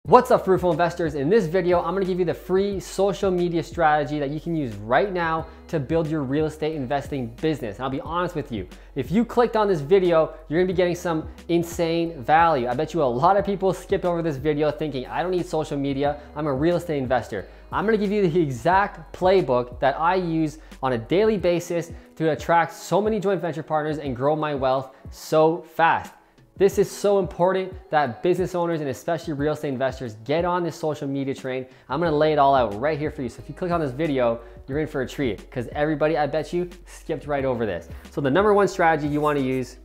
What's up, fruitful investors? In this video, I'm gonna give you the free social media strategy that you can use right now to build your real estate investing business. And I'll be honest with you, if you clicked on this video, you're gonna be getting some insane value. I bet you a lot of people skipped over this video thinking, I don't need social media, I'm a real estate investor. I'm gonna give you the exact playbook that I use on a daily basis to attract so many joint venture partners and grow my wealth so fast. This is so important that business owners and especially real estate investors get on this social media train. I'm gonna lay it all out right here for you. So if you click on this video, you're in for a treat because everybody, I bet you, skipped right over this. So the number one strategy you wanna use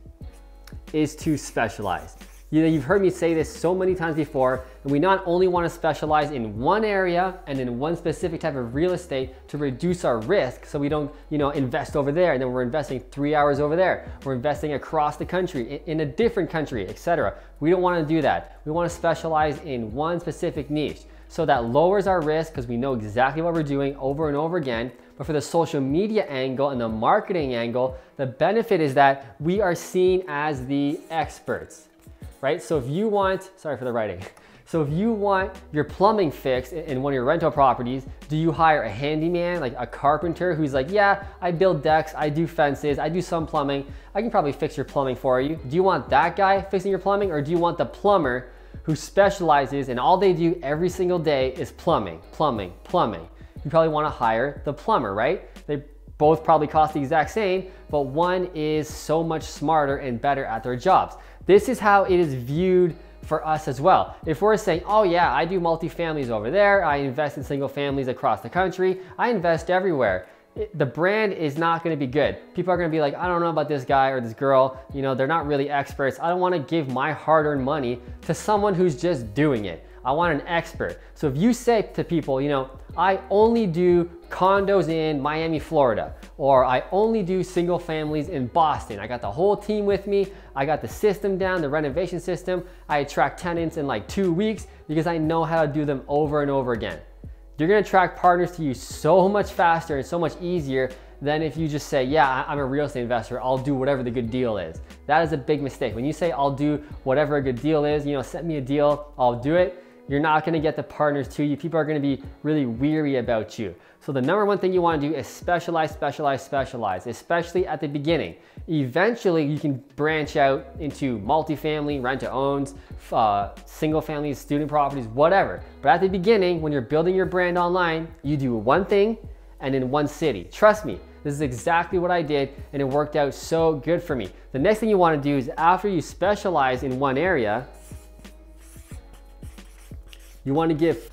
is to specialize. You've heard me say this so many times before, and we not only want to specialize in one area and in one specific type of real estate to reduce our risk so we don't invest over there and then we're investing 3 hours over there. We're investing across the country, in a different country, etc. We don't want to do that. We want to specialize in one specific niche. So that lowers our risk because we know exactly what we're doing over and over again. But for the social media angle and the marketing angle, the benefit is that we are seen as the experts. Right? So if you want, sorry for the writing. So if you want your plumbing fixed in one of your rental properties, do you hire a handyman, like a carpenter who's like, yeah, I build decks, I do fences, I do some plumbing, I can probably fix your plumbing for you. Do you want that guy fixing your plumbing, or do you want the plumber who specializes and all they do every single day is plumbing, plumbing, plumbing? You probably want to hire the plumber, right? They both probably cost the exact same, but one is so much smarter and better at their jobs. This is how it is viewed for us as well. If we're saying, oh yeah, I do multifamilies over there, I invest in single families across the country, I invest everywhere, the brand is not gonna be good. People are gonna be like, I don't know about this guy or this girl, they're not really experts. I don't wanna give my hard-earned money to someone who's just doing it. I want an expert. So if you say to people, I only do condos in Miami, Florida, or I only do single families in Boston. I got the whole team with me. I got the system down, the renovation system. I attract tenants in like 2 weeks because I know how to do them over and over again. You're gonna attract partners to you so much faster and so much easier than if you just say, yeah, I'm a real estate investor, I'll do whatever the good deal is. That is a big mistake. When you say, I'll do whatever a good deal is, send me a deal, I'll do it, you're not gonna get the partners to you. People are gonna be really weary about you. So the number one thing you wanna do is specialize, specialize, specialize, especially at the beginning. Eventually, you can branch out into multifamily, rent-to-owns, single families, student properties, whatever. But at the beginning, when you're building your brand online, you do one thing and in one city. Trust me, this is exactly what I did and it worked out so good for me. The next thing you wanna do is after you specialize in one area, you want to give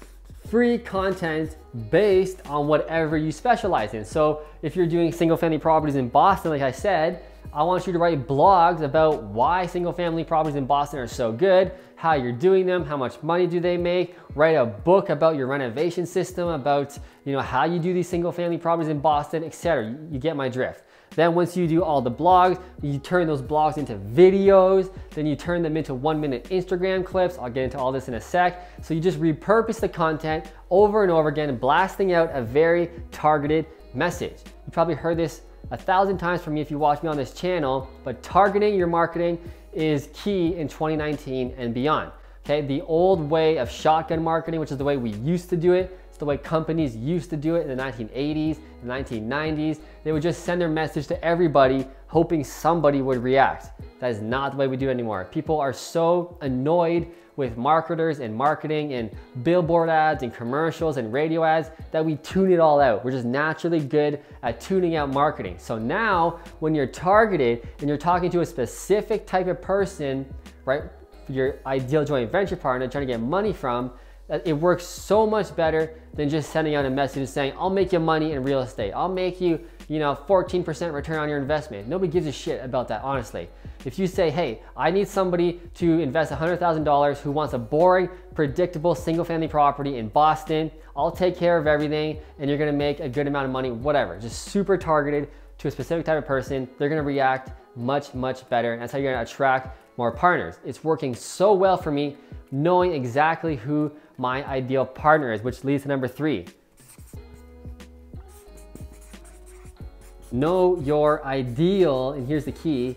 free content based on whatever you specialize in. So if you're doing single family properties in Boston, like I said, I want you to write blogs about why single family properties in Boston are so good, how you're doing them, how much money do they make, write a book about your renovation system, about how you do these single family properties in Boston, etc. You get my drift. Then once you do all the blogs, you turn those blogs into videos, then you turn them into 1-minute Instagram clips. I'll get into all this in a sec. So you just repurpose the content over and over again, blasting out a very targeted message. You probably heard this 1,000 times from me if you watch me on this channel, but targeting your marketing is key in 2019 and beyond. Okay, the old way of shotgun marketing, which is the way we used to do it, the way companies used to do it in the 1980s, the 1990s. They would just send their message to everybody hoping somebody would react. That is not the way we do it anymore. People are so annoyed with marketers and marketing and billboard ads and commercials and radio ads that we tune it all out. We're just naturally good at tuning out marketing. So now when you're targeted and you're talking to a specific type of person, right, your ideal joint venture partner trying to get money from, it works so much better than just sending out a message saying, I'll make you money in real estate. I'll make you, 14% return on your investment. Nobody gives a shit about that, honestly. If you say, hey, I need somebody to invest $100,000 who wants a boring, predictable single family property in Boston, I'll take care of everything and you're gonna make a good amount of money, whatever. Just super targeted to a specific type of person. They're gonna react much, much better. And that's how you're gonna attract more partners. It's working so well for me, knowing exactly who my ideal partner is, which leads to number 3. Know your ideal, and here's the key,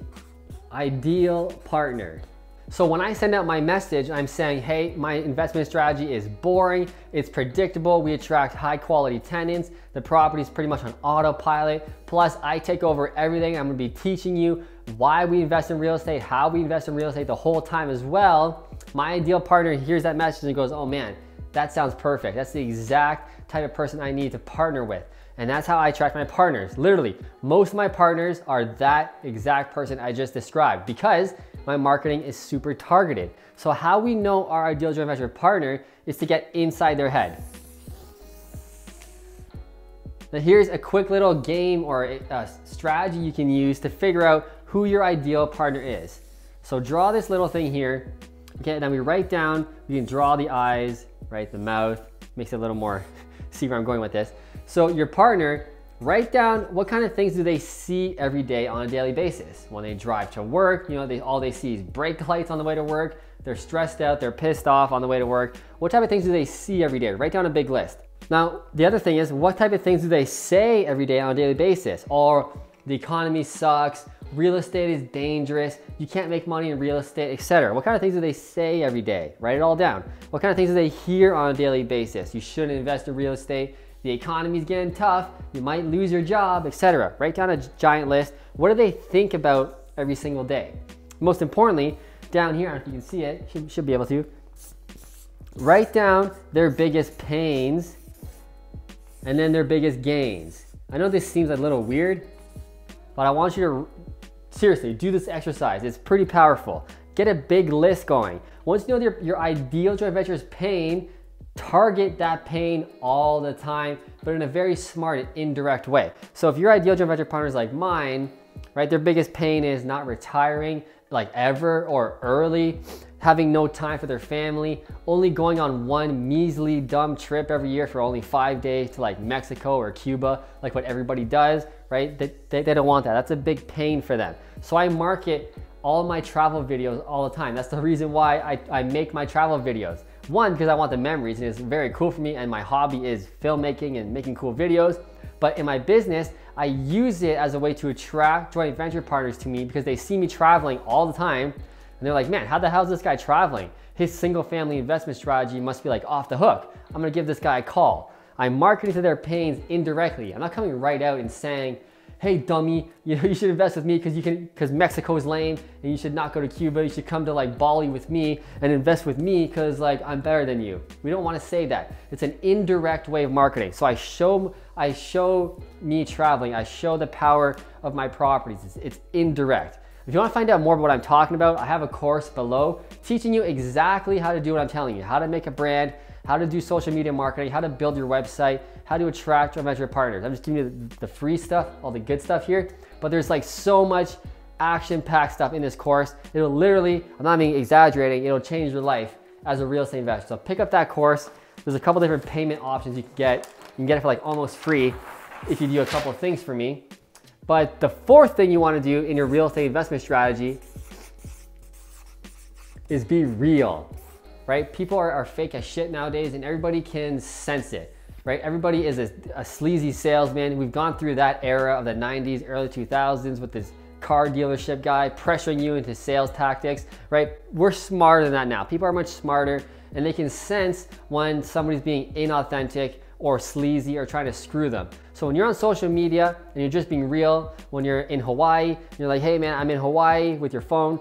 ideal partner. So when I send out my message, I'm saying, hey, my investment strategy is boring, it's predictable, we attract high quality tenants, the property is pretty much on autopilot, plus I take over everything. I'm gonna be teaching you why we invest in real estate, how we invest in real estate the whole time as well. My ideal partner hears that message and goes, oh man, that sounds perfect. That's the exact type of person I need to partner with. And that's how I attract my partners. Literally, most of my partners are that exact person I just described because my marketing is super targeted. So how we know our ideal joint venture partner is to get inside their head. Now here's a quick little game or a strategy you can use to figure out who your ideal partner is. So draw this little thing here. Okay, then we write down, we can draw the eyes, right, the mouth, makes it a little more, see where I'm going with this. So your partner, write down what kind of things do they see every day on a daily basis. When they drive to work, you know, all they see is brake lights on the way to work. They're stressed out, they're pissed off on the way to work. What type of things do they see every day? Write down a big list. Now, the other thing is, what type of things do they say every day on a daily basis? Or the economy sucks, real estate is dangerous, you can't make money in real estate, etc. What kind of things do they say every day? Write it all down. What kind of things do they hear on a daily basis? You shouldn't invest in real estate. The economy's getting tough, you might lose your job, etc. Write down a giant list. What do they think about every single day? Most importantly, down here, if you can see it, should be able to, write down their biggest pains and then their biggest gains. I know this seems a little weird, but I want you to seriously do this exercise. It's pretty powerful. Get a big list going. Once you know your ideal joint venture's pain, target that pain all the time, but in a very smart and indirect way. So if your ideal joint venture partner is like mine, right, their biggest pain is not retiring like ever or early, having no time for their family, only going on one measly dumb trip every year for only 5 days to like Mexico or Cuba, like what everybody does, right? They don't want that. That's a big pain for them. So I market all my travel videos all the time. That's the reason why I make my travel videos. One, because I want the memories and it's very cool for me, and my hobby is filmmaking and making cool videos. But in my business, I use it as a way to attract joint venture partners to me because they see me traveling all the time. And they're like, man, how the hell is this guy traveling? His single family investment strategy must be like off the hook. I'm gonna give this guy a call. I'm marketing to their pains indirectly. I'm not coming right out and saying, hey dummy, you know, you should invest with me because Mexico is lame and you should not go to Cuba. You should come to like Bali with me and invest with me because like I'm better than you. We don't want to say that. It's an indirect way of marketing. So I show me traveling. I show the power of my properties. It's indirect. If you want to find out more about what I'm talking about, I have a course below teaching you exactly how to do what I'm telling you, how to make a brand, how to do social media marketing, how to build your website, how to attract joint venture partners. I'm just giving you the free stuff, all the good stuff here, but there's like so much action-packed stuff in this course. It'll literally, I'm not even exaggerating, it'll change your life as a real estate investor. So pick up that course. There's a couple different payment options you can get. You can get it for like almost free if you do a couple of things for me. But the fourth thing you want to do in your real estate investment strategy is be real. Right? People are fake as shit nowadays and everybody can sense it, right? Everybody is a sleazy salesman. We've gone through that era of the 90s, early 2000s with this car dealership guy pressuring you into sales tactics, right? We're smarter than that now. People are much smarter and they can sense when somebody's being inauthentic or sleazy or trying to screw them. So when you're on social media and you're just being real, when you're in Hawaii, you're like, hey man, I'm in Hawaii with your phone.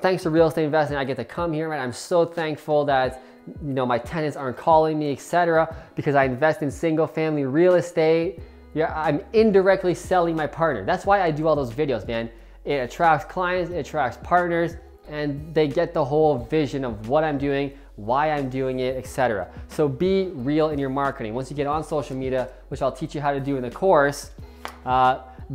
Thanks to real estate investing, I get to come here, right? I'm so thankful that, you know, my tenants aren't calling me, etc. because I invest in single family real estate. Yeah, I'm indirectly selling my partner. That's why I do all those videos, man. It attracts clients, it attracts partners, and they get the whole vision of what I'm doing, why I'm doing it, etc. So be real in your marketing. Once you get on social media, which I'll teach you how to do in the course,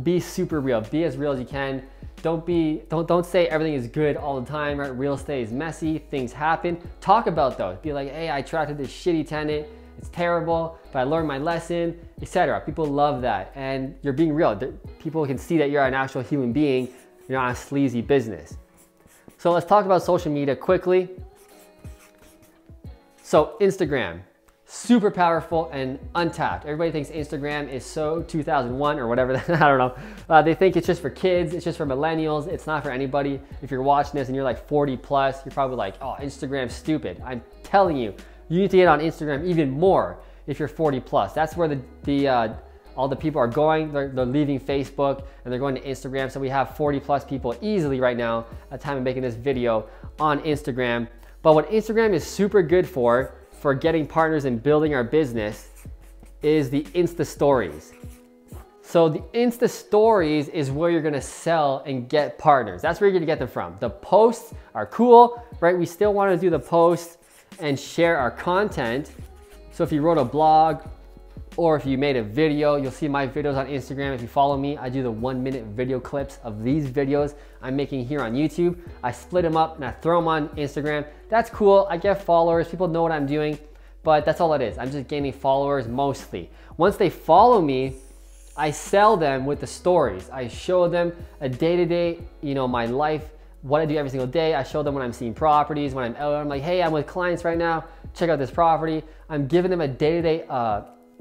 be super real. Be as real as you can. Don't say everything is good all the time, right? Real estate is messy, things happen. Talk about those. Be like, hey, I attracted this shitty tenant. It's terrible, but I learned my lesson, etc. People love that, and you're being real. People can see that you're an actual human being. You're not a sleazy business. So let's talk about social media quickly. So Instagram. super powerful and untapped. Everybody thinks Instagram is so 2001 or whatever, I don't know. They think it's just for kids, it's just for millennials, it's not for anybody. If you're watching this and you're like 40 plus, you're probably like, oh, Instagram's stupid. I'm telling you, you need to get on Instagram even more if you're 40 plus. That's where all the people are going. They're leaving Facebook and they're going to Instagram. So we have 40 plus people easily right now at the time of making this video on Instagram. But what Instagram is super good for getting partners and building our business is the Insta stories. So the Insta stories is where you're gonna sell and get partners. That's where you're gonna get them from. The posts are cool, right? We still wanna do the posts and share our content. So if you wrote a blog or if you made a video, you'll see my videos on Instagram. If you follow me, I do the 1-minute video clips of these videos I'm making here on YouTube. I split them up and I throw them on Instagram. That's cool, I get followers, people know what I'm doing, but that's all it is. I'm just gaining followers mostly. Once they follow me, I sell them with the stories. I show them a day-to-day, my life, what I do every single day. I show them when I'm seeing properties, when I'm out, I'm like, hey, I'm with clients right now, check out this property. I'm giving them a day-to-day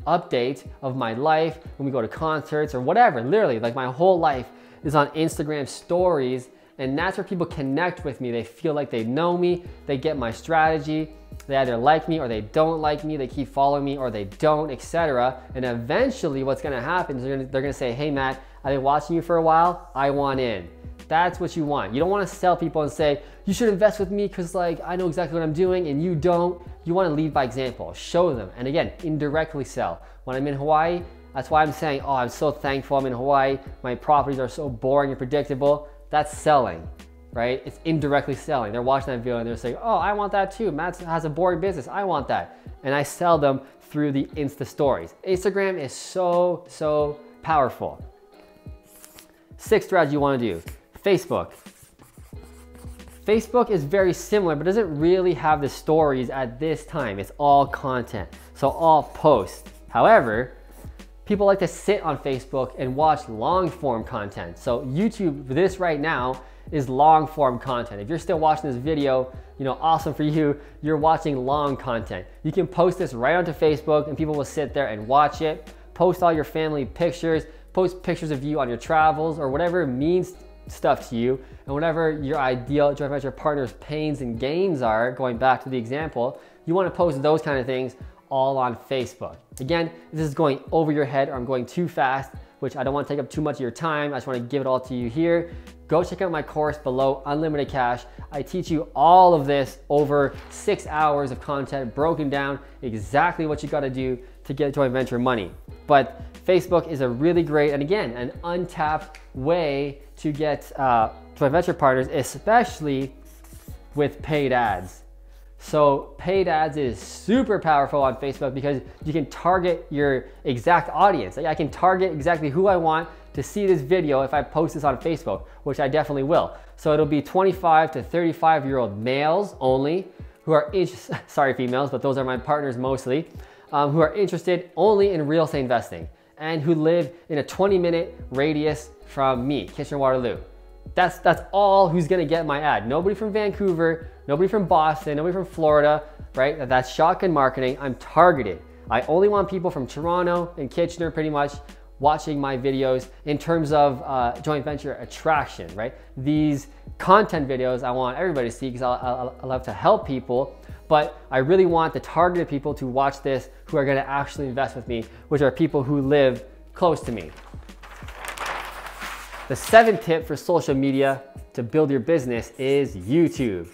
update of my life when we go to concerts or whatever. Literally, like my whole life is on Instagram stories, and that's where people connect with me. They feel like they know me, they get my strategy, they either like me or they don't like me, they keep following me or they don't, etc. And eventually what's gonna happen is they're gonna say, hey Matt, I've been watching you for a while, I want in. That's what you want. You don't want to sell people and say, you should invest with me because like I know exactly what I'm doing and you don't. You want to lead by example, show them. And again, indirectly sell. When I'm in Hawaii, that's why I'm saying, oh, I'm so thankful I'm in Hawaii. My properties are so boring and predictable. That's selling, right? It's indirectly selling. They're watching that video and they're saying, oh, I want that too. Matt has a boring business, I want that. And I sell them through the Insta stories. Instagram is so powerful. Sixth strategy you want to do. Facebook. Facebook is very similar, but doesn't really have the stories at this time. It's all content, so all posts. However, people like to sit on Facebook and watch long form content. So YouTube, this right now, is long form content. If you're still watching this video, awesome for you. You're watching long content. You can post this right onto Facebook and people will sit there and watch it. Post all your family pictures, post pictures of you on your travels or whatever means stuff to you, and whatever your ideal joint venture partner's pains and gains are, going back to the example, you want to post those kind of things all on Facebook. Again, this is going over your head or I'm going too fast, which I don't want to take up too much of your time. I just want to give it all to you here. Go check out my course below, Unlimited Cash. I teach you all of this over 6 hours of content, broken down exactly what you got to do to get joint venture money. But Facebook is a really great, and again, an untapped way to get joint venture partners, especially with paid ads. So paid ads is super powerful on Facebook because you can target your exact audience. Like I can target exactly who I want to see this video if I post this on Facebook, which I definitely will. So it'll be 25 to 35-year-old males only who are sorry females, but those are my partners mostly, who are interested only in real estate investing and who live in a 20-minute radius from me, Kitchener-Waterloo. That's all who's gonna get my ad. Nobody from Vancouver, nobody from Boston, nobody from Florida, right? That's shotgun marketing. I'm targeted. I only want people from Toronto and Kitchener pretty much watching my videos in terms of joint venture attraction, right? These content videos I want everybody to see because I love to help people, but I really want the targeted people to watch this who are gonna actually invest with me, which are people who live close to me. The seventh tip for social media to build your business is YouTube,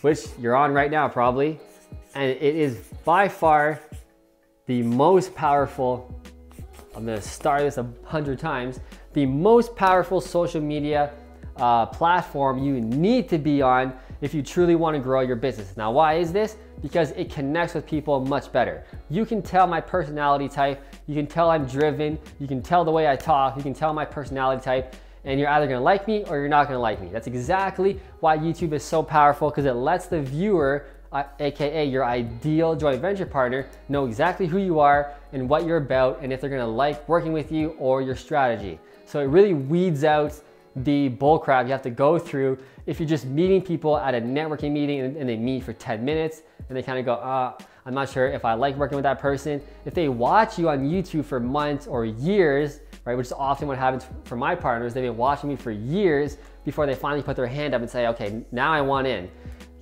which you're on right now probably. And it is by far the most powerful, I'm gonna start this 100 times, the most powerful social media platform you need to be on if you truly wanna grow your business. Now, why is this? Because it connects with people much better. You can tell my personality type, you can tell I'm driven, you can tell the way I talk, you can tell my personality type, and you're either gonna like me or you're not gonna like me. That's exactly why YouTube is so powerful, because it lets the viewer, AKA your ideal joint venture partner, know exactly who you are and what you're about and if they're gonna like working with you or your strategy. So it really weeds out the bullcrap you have to go through if you're just meeting people at a networking meeting and they meet for 10 minutes and they kind of go, I'm not sure if I like working with that person. If they watch you on YouTube for months or years, right, which is often what happens for my partners, they've been watching me for years before they finally put their hand up and say, okay, now I want in.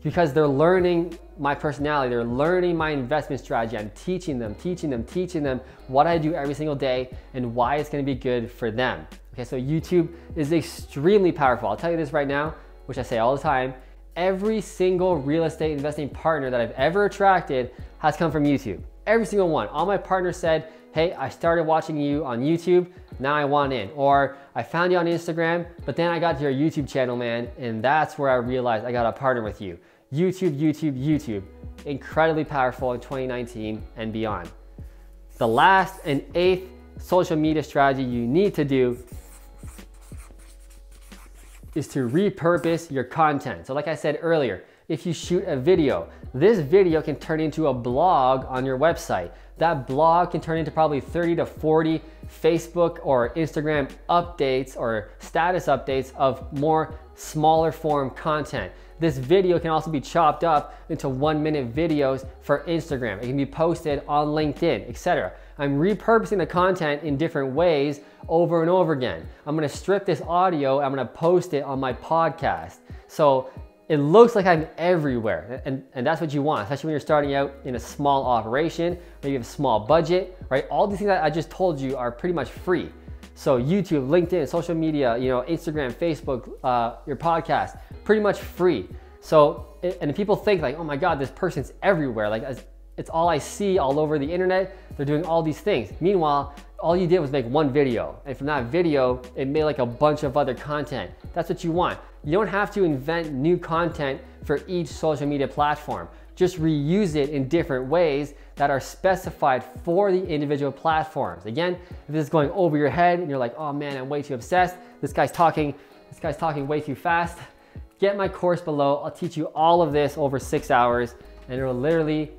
Because they're learning my personality, they're learning my investment strategy. I'm teaching them what I do every single day and why it's gonna be good for them. Okay, so YouTube is extremely powerful. I'll tell you this right now, which I say all the time. Every single real estate investing partner that I've ever attracted has come from YouTube. Every single one. All my partners said, hey, I started watching you on YouTube, now I want in. Or I found you on Instagram, but then I got to your YouTube channel, man, and that's where I realized I got to partner with you. YouTube. Incredibly powerful in 2019 and beyond. The last and 8th social media strategy you need to do is to repurpose your content. So like I said earlier, if you shoot a video, this video can turn into a blog on your website. That blog can turn into probably 30 to 40 Facebook or Instagram updates or status updates of more smaller form content. This video can also be chopped up into 1-minute videos for Instagram. It can be posted on LinkedIn, etc. I'm repurposing the content in different ways over and over again. I'm gonna strip this audio, I'm gonna post it on my podcast. So it looks like I'm everywhere, and that's what you want, especially when you're starting out in a small operation, maybe you have a small budget, right? All these things that I just told you are pretty much free. So YouTube, LinkedIn, social media, Instagram, Facebook, your podcast, pretty much free. So, and people think like, oh my God, this person's everywhere. Like it's all I see all over the internet. They're doing all these things. Meanwhile, all you did was make one video. And from that video, it made like a bunch of other content. That's what you want. You don't have to invent new content for each social media platform. Just reuse it in different ways that are specified for the individual platforms. Again, if this is going over your head and you're like, oh man, I'm way too obsessed. This guy's talking way too fast. Get my course below. I'll teach you all of this over 6 hours, and it'll literally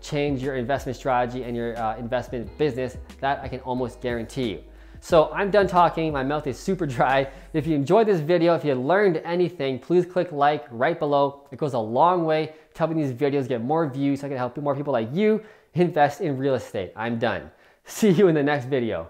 change your investment strategy and your investment business. That I can almost guarantee you. So I'm done talking. My mouth is super dry. If you enjoyed this video, if you learned anything, please click like right below. It goes a long way to helping these videos get more views so I can help more people like you invest in real estate. I'm done. See you in the next video.